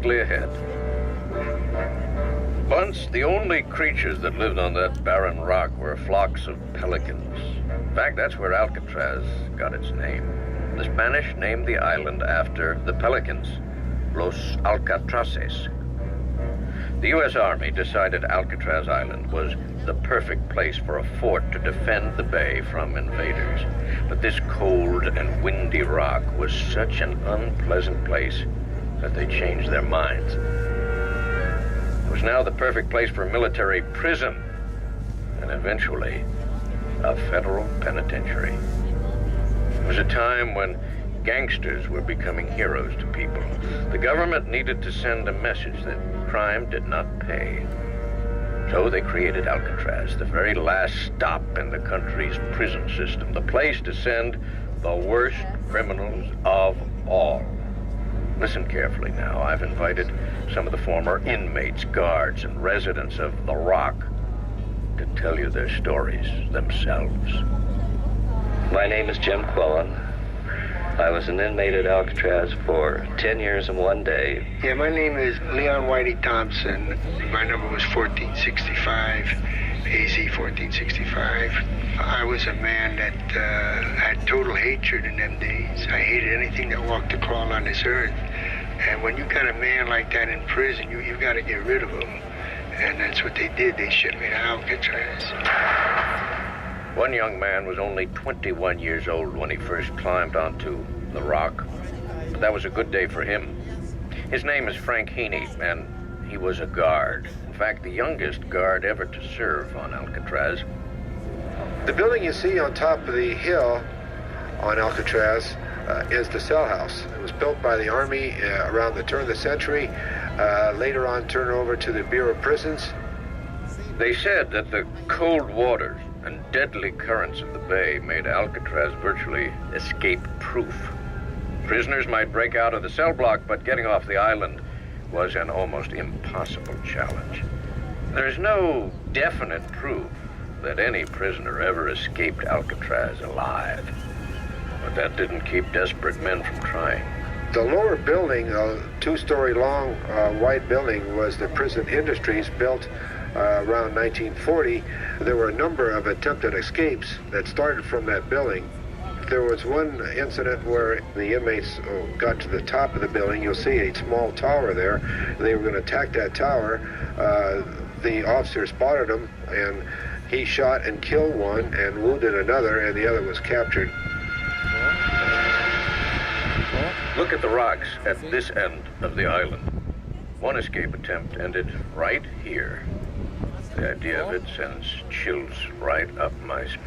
directly ahead. Once, the only creatures that lived on that barren rock were flocks of pelicans. In fact, that's where Alcatraz got its name. The Spanish named the island after the pelicans, Los Alcatrazes. The U.S. Army decided Alcatraz Island was the perfect place for a fort to defend the bay from invaders. But this cold and windy rock was such an unpleasant place that they changed their minds. It was now the perfect place for a military prison, and eventually, a federal penitentiary. It was a time when gangsters were becoming heroes to people. The government needed to send a message that crime did not pay. So they created Alcatraz, the very last stop in the country's prison system, the place to send the worst criminals of all. Listen carefully now. I've invited some of the former inmates, guards, and residents of the Rock to tell you their stories themselves. My name is Jim Quillen. I was an inmate at Alcatraz for 10 years and 1 day. Yeah, my name is Leon Whitey Thompson. My number was 1465, AZ 1465. I was a man that had total hatred in them days. I hated anything that walked or crawled on this earth. And when you got a man like that in prison, you got to get rid of him. And that's what they did. They shipped me to Alcatraz. One young man was only 21 years old when he first climbed onto the Rock. But that was a good day for him. His name is Frank Heaney, and he was a guard. In fact, the youngest guard ever to serve on Alcatraz. The building you see on top of the hill on Alcatraz is the cell house. It was built by the Army around the turn of the century, later on turned over to the Bureau of Prisons. They said that the cold waters and deadly currents of the bay made Alcatraz virtually escape-proof. Prisoners might break out of the cell block, but getting off the island was an almost impossible challenge. There's no definite proof that any prisoner ever escaped Alcatraz alive. But that didn't keep desperate men from trying. The lower building, a two-story long white building, was the prison industries built around 1940. There were a number of attempted escapes that started from that building. There was one incident where the inmates got to the top of the building. You'll see a small tower there. They were going to attack that tower. The officer spotted them, and he shot and killed one and wounded another, and the other was captured. Look at the rocks at this end of the island. One escape attempt ended right here. The idea of it sends chills right up my spine.